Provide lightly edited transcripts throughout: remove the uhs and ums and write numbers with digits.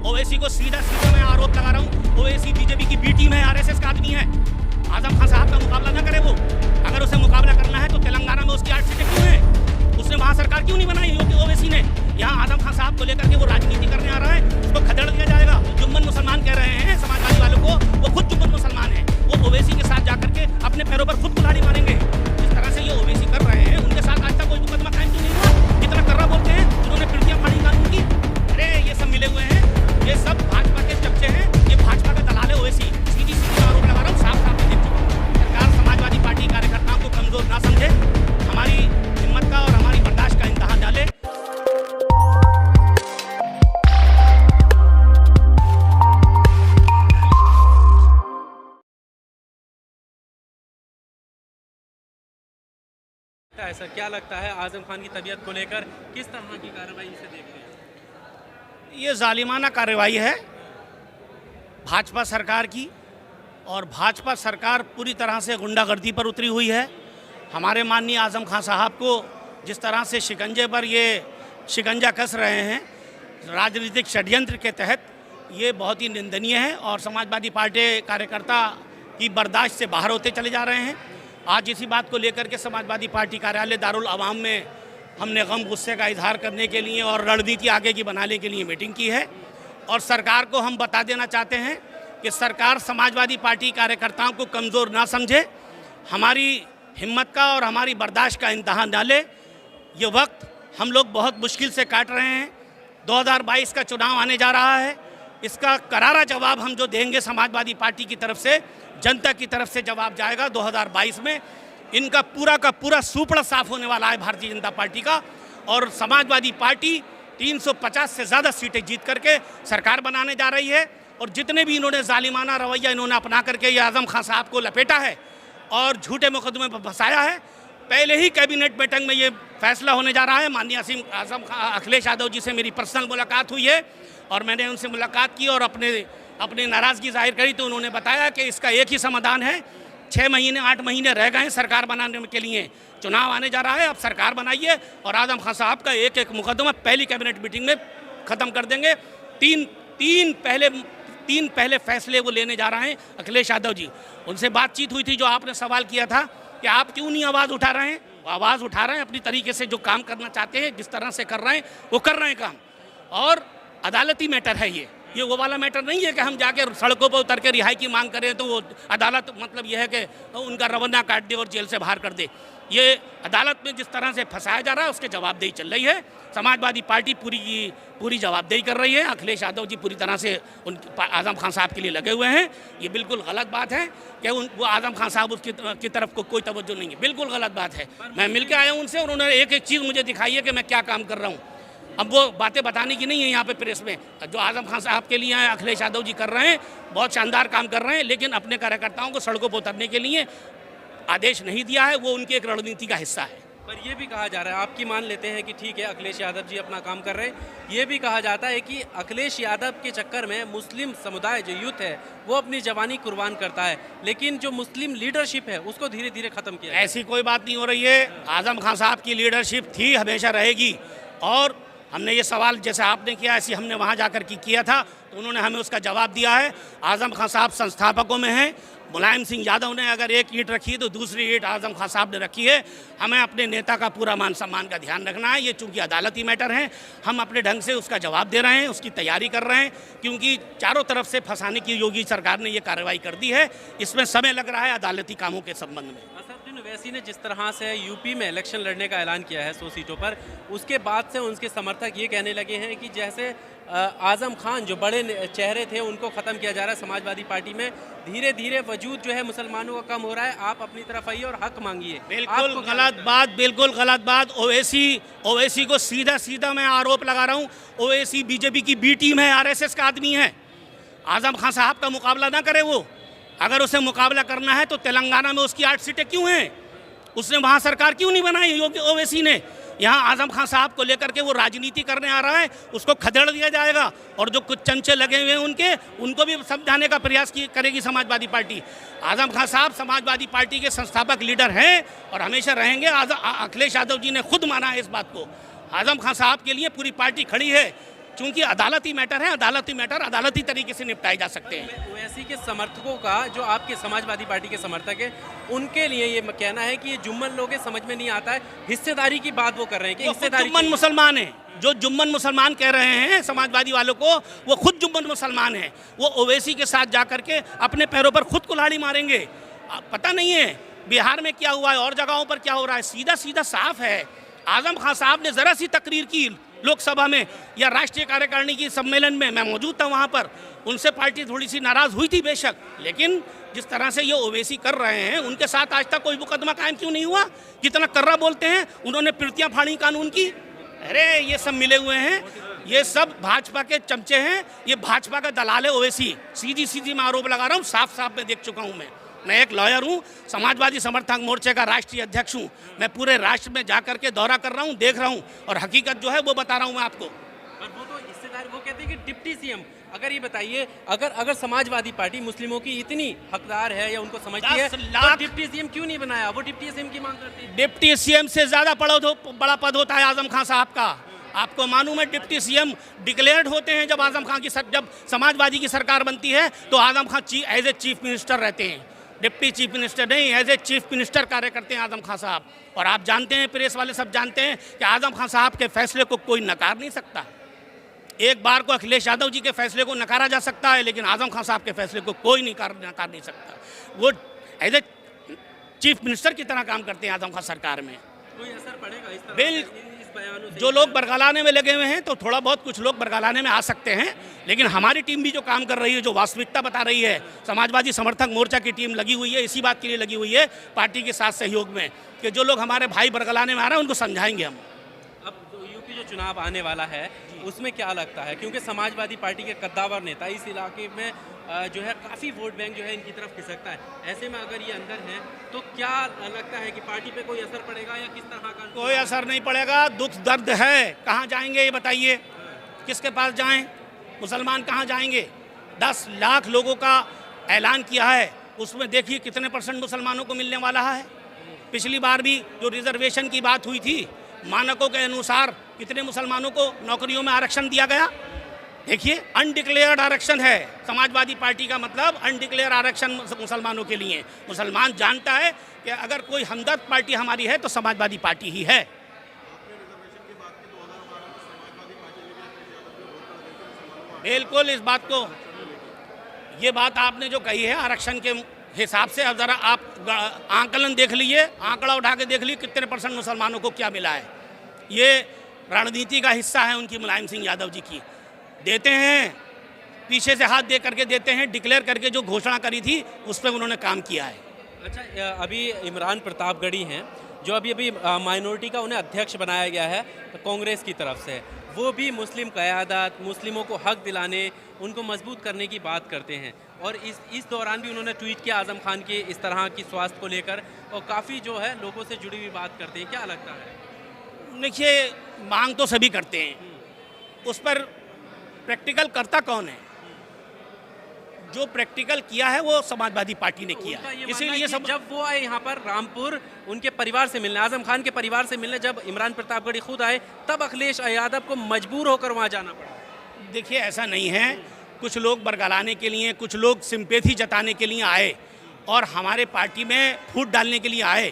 ओवैसी को सीधा सीधा मैं आरोप लगा रहा हूँ, ओवैसी बीजेपी की बी टीम है, आरएसएस का आदमी है। आजम खान साहब का मुकाबला ना करे वो। अगर उसे मुकाबला करना है तो तेलंगाना में उसकी 8 सीटें क्यों हैं? उसने वहाँ सरकार क्यों नहीं बनाई योगी ओवैसी ने? यहाँ आजम खान साहब को लेकर के वो राजनीति करने आ रहा है, उसको खदेड़ दिया जाएगा। जुम्मन मुसलमान कह रहे हैं समाजवादी वालों को, वो खुद जुम्मन मुसलमान है। वो ओवैसी के साथ जाकर के अपने पैरों पर खुद कुल्हाड़ी मारेंगे। जिस तरह से ये ओवैसी कर रहे हैं, उनके साथ आज तक कोई मुकदमा कायम क्यों नहीं हुआ? कितना कर्रा बोलते हैं, उन्होंने खिड़कियां फाड़ी कानून की। अरे ये सब मिले हुए हैं, ये सब भाजपा के चमचे हैं, ये भाजपा का दलाल है ओवैसी। सीधी आरोप लगा रहा हूँ, साफ साफ देख चुका हूँ। सरकार समाजवादी पार्टी कार्यकर्ताओं को कमजोर ना समझे, हमारी हिम्मत का और हमारी बर्दाश्त का इम्तिहान डाले। सर क्या लगता है आजम खान की तबीयत को लेकर किस तरह की कार्रवाई इसे देख रहे हैं? ये जालिमाना कार्रवाई है भाजपा सरकार की, और भाजपा सरकार पूरी तरह से गुंडागर्दी पर उतरी हुई है। हमारे माननीय आजम खान साहब को जिस तरह से शिकंजे पर ये शिकंजा कस रहे हैं राजनीतिक षड्यंत्र के तहत, ये बहुत ही निंदनीय है और समाजवादी पार्टी कार्यकर्ता की बर्दाश्त से बाहर होते चले जा रहे हैं। आज इसी बात को लेकर के समाजवादी पार्टी कार्यालय दारुल अवाम में हमने गम गुस्से का इजहार करने के लिए और रणनीति आगे की बनाने के लिए मीटिंग की है। और सरकार को हम बता देना चाहते हैं कि सरकार समाजवादी पार्टी कार्यकर्ताओं को कमज़ोर ना समझे, हमारी हिम्मत का और हमारी बर्दाश्त का इम्तिहान डाले। ये वक्त हम लोग बहुत मुश्किल से काट रहे हैं। 2022 का चुनाव आने जा रहा है, इसका करारा जवाब हम जो देंगे समाजवादी पार्टी की तरफ से, जनता की तरफ से जवाब जाएगा 2022 में। इनका पूरा का पूरा सूपड़ा साफ होने वाला है भारतीय जनता पार्टी का, और समाजवादी पार्टी 350 से ज़्यादा सीटें जीत करके सरकार बनाने जा रही है। और जितने भी इन्होंने जालिमाना रवैया इन्होंने अपना करके ये आजम खान साहब को लपेटा है और झूठे मुकदमे पर फंसाया है, पहले ही कैबिनेट बैठक में ये फैसला होने जा रहा है। माननीय अखिलेश यादव जी से मेरी पर्सनल मुलाकात हुई है और मैंने उनसे मुलाकात की और अपनी नाराज़गी जाहिर करी, तो उन्होंने बताया कि इसका एक ही समाधान है। 6 महीने 8 महीने रह गए सरकार बनाने के लिए, चुनाव आने जा रहा है, अब सरकार बनाइए और आजम खान साहब का एक एक मुकदमा पहली कैबिनेट मीटिंग में ख़त्म कर देंगे। तीन पहले फैसले वो लेने जा रहे हैं अखिलेश यादव जी। उनसे बातचीत हुई थी, जो आपने सवाल किया था कि आप क्यों नहीं आवाज़ उठा रहे हैं, वो आवाज़ उठा रहे हैं अपनी तरीके से। जो काम करना चाहते हैं, जिस तरह से कर रहे हैं वो कर रहे हैं काम, और अदालती मैटर है ये वो वाला मैटर नहीं है कि हम जाके सड़कों पर उतर के रिहाई की मांग करें तो वो अदालत मतलब ये है कि उनका रवन्ना काट दे और जेल से बाहर कर दे। ये अदालत में जिस तरह से फंसाया जा रहा है उसके जवाबदेही चल रही है। समाजवादी पार्टी पूरी जवाबदेही कर रही है। अखिलेश यादव जी पूरी तरह से आजम खान साहब के लिए लगे हुए हैं। ये बिल्कुल गलत बात है कि वो आजम खान साहब की तरफ को कोई तवज्जो नहीं है, बिल्कुल गलत बात है। मैं मिल के आया हूँ उनसे, उन्होंने एक एक चीज़ मुझे दिखाई है कि मैं क्या काम कर रहा हूँ। अब वो बातें बताने की नहीं है यहाँ पे प्रेस में। जो आजम खान साहब के लिए अखिलेश यादव जी कर रहे हैं, बहुत शानदार काम कर रहे हैं, लेकिन अपने कार्यकर्ताओं को सड़कों पर उतरने के लिए आदेश नहीं दिया है। वो उनकी एक रणनीति का हिस्सा है। पर ये भी कहा जा रहा है, आपकी मान लेते हैं कि ठीक है अखिलेश यादव जी अपना काम कर रहे हैं, ये भी कहा जाता है कि अखिलेश यादव के चक्कर में मुस्लिम समुदाय जो यूथ है वो अपनी जवानी कुर्बान करता है, लेकिन जो मुस्लिम लीडरशिप है उसको धीरे धीरे ख़त्म किया। ऐसी कोई बात नहीं हो रही है। आजम खान साहब की लीडरशिप थी, हमेशा रहेगी। और हमने ये सवाल जैसे आपने किया ऐसी हमने वहाँ जाकर के किया था, तो उन्होंने हमें उसका जवाब दिया है। आजम खान साहब संस्थापकों में हैं। मुलायम सिंह यादव ने अगर एक ईंट रखी तो दूसरी ईंट आजम खान साहब ने रखी है। हमें अपने नेता का पूरा मान सम्मान का ध्यान रखना है। ये चूंकि अदालती मैटर है, हम अपने ढंग से उसका जवाब दे रहे हैं, उसकी तैयारी कर रहे हैं, क्योंकि चारों तरफ से फंसाने की योगी सरकार ने ये कार्रवाई कर दी है। इसमें समय लग रहा है अदालती कामों के संबंध में। ओवैसी ने जिस तरह से यूपी में इलेक्शन लड़ने का ऐलान किया है 100 सीटों पर, उसके बाद से उनके समर्थक ये कहने लगे हैं कि जैसे आजम खान जो बड़े चेहरे थे उनको ख़त्म किया जा रहा है समाजवादी पार्टी में, धीरे धीरे वजूद जो है मुसलमानों का कम हो रहा है, आप अपनी तरफ आइए और हक मांगिए। बिल्कुल गलत बात। ओवैसी को सीधा मैं आरोप लगा रहा हूँ, ओवैसी बीजेपी की बी टीम है, आरएसएस का आदमी है। आजम खान साहब का मुकाबला ना करे वो। अगर उसे मुकाबला करना है तो तेलंगाना में उसकी 8 सीटें क्यों हैं? उसने वहाँ सरकार क्यों नहीं बनाई योगी ओवैसी ने? यहाँ आजम खान साहब को लेकर के वो राजनीति करने आ रहा है, उसको खदेड़ दिया जाएगा। और जो कुछ चंचे लगे हुए हैं उनको भी समझाने का प्रयास करेगी समाजवादी पार्टी। आजम खान साहब समाजवादी पार्टी के संस्थापक लीडर हैं और हमेशा रहेंगे। अखिलेश यादव जी ने खुद माना है इस बात को। आजम खान साहब के लिए पूरी पार्टी खड़ी है। चूंकि अदालती मैटर है, अदालती मैटर अदालती तरीके से निपटाए जा सकते हैं। ओवैसी के समर्थकों का, जो आपके समाजवादी पार्टी के समर्थक है, उनके लिए ये कहना है कि ये जुम्मन लोग समझ में नहीं आता है, हिस्सेदारी की बात वो कर रहे हैं कि हिस्सेदारी जुम्मन मुसलमान है, जो जुम्मन मुसलमान कह रहे हैं समाजवादी वालों को, वो खुद जुम्मन मुसलमान है। वो ओवैसी के साथ जाकर के अपने पैरों पर खुद कुल्हाड़ी मारेंगे। पता नहीं है बिहार में क्या हुआ है और जगहों पर क्या हो रहा है। सीधा सीधा साफ है। आजम खान साहब ने ज़रा सी तकरीर की लोकसभा में या राष्ट्रीय कार्यकारिणी की सम्मेलन में, मैं मौजूद था वहाँ पर, उनसे पार्टी थोड़ी सी नाराज़ हुई थी बेशक, लेकिन जिस तरह से ये ओवैसी कर रहे हैं उनके साथ आज तक कोई मुकदमा कायम क्यों नहीं हुआ? कितना कर्रा बोलते हैं, उन्होंने पिरतियाँ फाड़ी कानून की। अरे ये सब मिले हुए हैं, ये सब भाजपा के चमचे हैं, ये भाजपा का दलाल है ओवैसी। सीधी सीधी मैं आरोप लगा रहा हूँ, साफ साफ में देख चुका हूँ। मैं एक लॉयर हूँ, समाजवादी समर्थक मोर्चे का राष्ट्रीय अध्यक्ष हूँ। मैं पूरे राष्ट्र में जाकर के दौरा कर रहा हूँ, देख रहा हूँ, और हकीकत जो है वो बता रहा हूँ मैं आपको। और वो तो हिस्सेदार, वो कहते हैं कि डिप्टी सीएम, अगर ये बताइए, अगर समाजवादी पार्टी मुस्लिमों की इतनी हकदार है या उनको समझती है, तो डिप्टी सीएम क्यों नहीं बनाया? वो डिप्टी सीएम की मांग करती है। डिप्टी सीएम से ज़्यादा बड़ा पद होता है आजम खान साहब का। आपको मालूम है, डिप्टी सीएम डिक्लेयर्ड होते हैं जब आजम खान की जब समाजवादी की सरकार बनती है तो Azam Khan as a chief minister रहते हैं। डिप्टी चीफ मिनिस्टर नहीं, एज ए चीफ मिनिस्टर कार्य करते हैं आजम खान साहब। और आप जानते हैं, प्रेस वाले सब जानते हैं कि आजम खान साहब के फैसले को कोई नकार नहीं सकता। एक बार को अखिलेश यादव जी के फैसले को नकारा जा सकता है, लेकिन आजम खान साहब के फैसले को कोई नकार नहीं सकता। वो एज ए चीफ मिनिस्टर की तरह काम करते हैं आजम खान सरकार में। कोई असर पड़ेगा इस तरह बिल इस बयानों से? जो लोग बरगलाने में लगे हुए हैं तो थोड़ा बहुत कुछ लोग बरगलाने में आ सकते हैं, लेकिन हमारी टीम भी जो काम कर रही है, जो वास्तविकता बता रही है, समाजवादी समर्थक मोर्चा की टीम लगी हुई है, इसी बात के लिए लगी हुई है पार्टी के साथ सहयोग में, कि जो लोग हमारे भाई बरगलाने में आ रहे हैं उनको समझाएंगे हम। अब यूपी जो चुनाव आने वाला है उसमें क्या लगता है, क्योंकि समाजवादी पार्टी के कद्दावर नेता इस इलाके में जो है काफ़ी वोट बैंक जो है इनकी तरफ खिसकता है, ऐसे में अगर ये अंदर है तो क्या लगता है कि पार्टी पे कोई असर पड़ेगा या किस तरह का? कोई असर नहीं पड़ेगा। दुख दर्द है, कहाँ जाएंगे ये बताइए, किसके पास जाएं? मुसलमान कहाँ जाएंगे? 10 लाख लोगों का ऐलान किया है, उसमें देखिए कितने % मुसलमानों को मिलने वाला है। पिछली बार भी जो रिजर्वेशन की बात हुई थी, मानकों के अनुसार कितने मुसलमानों को नौकरियों में आरक्षण दिया गया? देखिए, अनडिक्लेयर्ड आरक्षण है। समाजवादी पार्टी का मतलब अनडिक्लेयर आरक्षण मुसलमानों के लिए। मुसलमान जानता है कि अगर कोई हमदर्द पार्टी हमारी है तो समाजवादी पार्टी ही है। बिल्कुल, इस बात को, ये बात आपने जो कही है आरक्षण के हिसाब से, अब ज़रा आप आंकलन देख लीजिए, आंकड़ा उठा के देख लीजिए कितने % मुसलमानों को क्या मिला है। ये रणनीति का हिस्सा है उनकी, मुलायम सिंह यादव जी की। देते हैं, पीछे से हाथ दे करके देते हैं, डिक्लेयर करके जो घोषणा करी थी उस पर उन्होंने काम किया है। अच्छा, अभी इमरान प्रतापगढ़ी हैं जो अभी माइनॉरिटी का उन्हें अध्यक्ष बनाया गया है कांग्रेस की तरफ से, वो भी मुस्लिम क़यादत, मुस्लिमों को हक दिलाने, उनको मजबूत करने की बात करते हैं। और इस दौरान भी उन्होंने ट्वीट किया आज़म खान के इस तरह की स्वास्थ्य को लेकर, और काफ़ी जो है लोगों से जुड़ी हुई बात करते हैं। क्या लगता है? देखिए, मांग तो सभी करते हैं, उस पर प्रैक्टिकल करता कौन है? जो प्रैक्टिकल किया है वो समाजवादी पार्टी ने किया, इसीलिए सब। जब वो आए यहाँ पर रामपुर उनके परिवार से मिलने, आजम खान के परिवार से मिलने, जब इमरान प्रतापगढ़ी खुद आए, तब अखिलेश यादव को मजबूर होकर वहाँ जाना पड़ा। देखिए, ऐसा नहीं है, कुछ लोग बरगलाने के लिए, कुछ लोग सिंपैथी जताने के लिए आए और हमारे पार्टी में फूट डालने के लिए आए,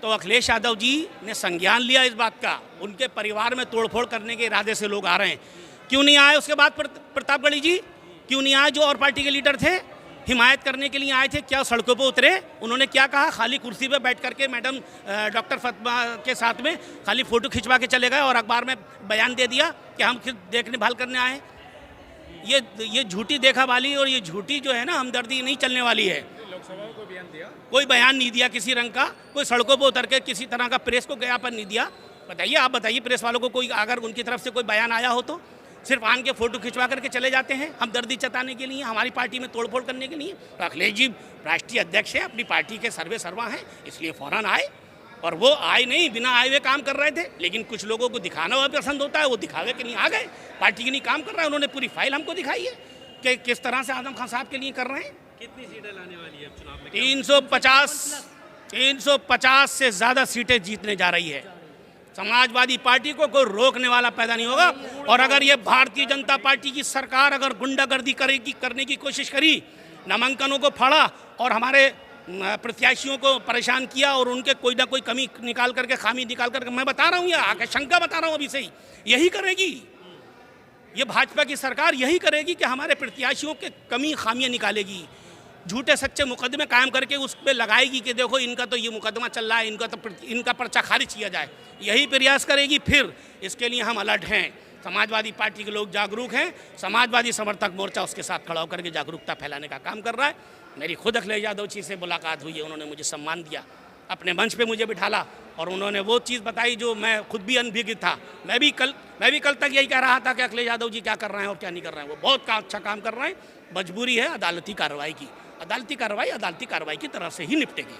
तो अखिलेश यादव जी ने संज्ञान लिया इस बात का। उनके परिवार में तोड़फोड़ करने के इरादे से लोग आ रहे हैं। क्यों नहीं आए उसके बाद प्रतापगढ़ी जी? क्यों नहीं आए? जो और पार्टी के लीडर थे, हिमायत करने के लिए आए थे, क्या सड़कों पर उतरे? उन्होंने क्या कहा? खाली कुर्सी पे बैठ करके मैडम डॉक्टर फातिमा के साथ में खाली फ़ोटो खिंचवा के चले गए और अखबार में बयान दे दिया कि हम देखने भाल करने आए। ये झूठी देखा वाली और ये झूठी जो है ना हमदर्दी नहीं चलने वाली है। लोकसभा को बयान दिया, कोई बयान नहीं दिया किसी रंग का, कोई सड़कों पर उतर के किसी तरह का प्रेस को ज्ञापन नहीं दिया। बताइए, आप बताइए प्रेस वालों को कोई अगर उनकी तरफ से कोई बयान आया हो तो सिर्फ आन के फ़ोटो खिंचवा करके चले जाते हैं हमदर्दी जताने के लिए, हमारी पार्टी में तोड़फोड़ करने के लिए। तो अखिलेश जी राष्ट्रीय अध्यक्ष हैं, अपनी पार्टी के सर्वे सर्वा हैं, इसलिए फ़ौरन आए। और वो आए नहीं, बिना आए हुए काम कर रहे थे। लेकिन कुछ लोगों को दिखाना हुआ पसंद होता है, वो दिखावे के लिए आ गए, पार्टी के लिए काम कर रहे हैं। उन्होंने पूरी फाइल हमको दिखाई है कि किस तरह से आजम खान साहब के लिए कर रहे हैं। कितनी सीटें लाने वाली है अब चुनाव में? 350 से ज़्यादा सीटें जीतने जा रही है। समाजवादी पार्टी को कोई रोकने वाला पैदा नहीं होगा। और अगर ये भारतीय जनता पार्टी की सरकार अगर गुंडागर्दी करने की कोशिश करी, नामांकनों को फाड़ा और हमारे प्रत्याशियों को परेशान किया और उनके कोई ना कोई कमी निकाल करके, खामी निकाल करके, मैं बता रहा हूँ, ये आशंका बता रहा हूँ अभी से ही, यही करेगी ये भाजपा की सरकार, यही करेगी कि हमारे प्रत्याशियों के कमी खामियां निकालेगी, झूठे सच्चे मुकदमे कायम करके उस पर लगाएगी कि देखो इनका तो ये मुकदमा चल रहा है, इनका पर्चा खारिज किया जाए, यही प्रयास करेगी। फिर इसके लिए हम अलर्ट हैं, समाजवादी पार्टी के लोग जागरूक हैं, समाजवादी समर्थक मोर्चा उसके साथ खड़ा होकर के जागरूकता फैलाने का काम कर रहा है। मेरी खुद अखिलेश यादव जी से मुलाकात हुई है, उन्होंने मुझे सम्मान दिया, अपने मंच पे मुझे बिठाला और उन्होंने वो चीज़ बताई जो मैं खुद भी अनभिज्ञ था। मैं भी कल तक यही कह रहा था कि अखिलेश यादव जी क्या कर रहे हैं और क्या नहीं कर रहे हैं। वो बहुत अच्छा काम कर रहे हैं। मजबूरी है अदालती कार्रवाई की, अदालती कार्रवाई की तरफ से ही निपटेगी।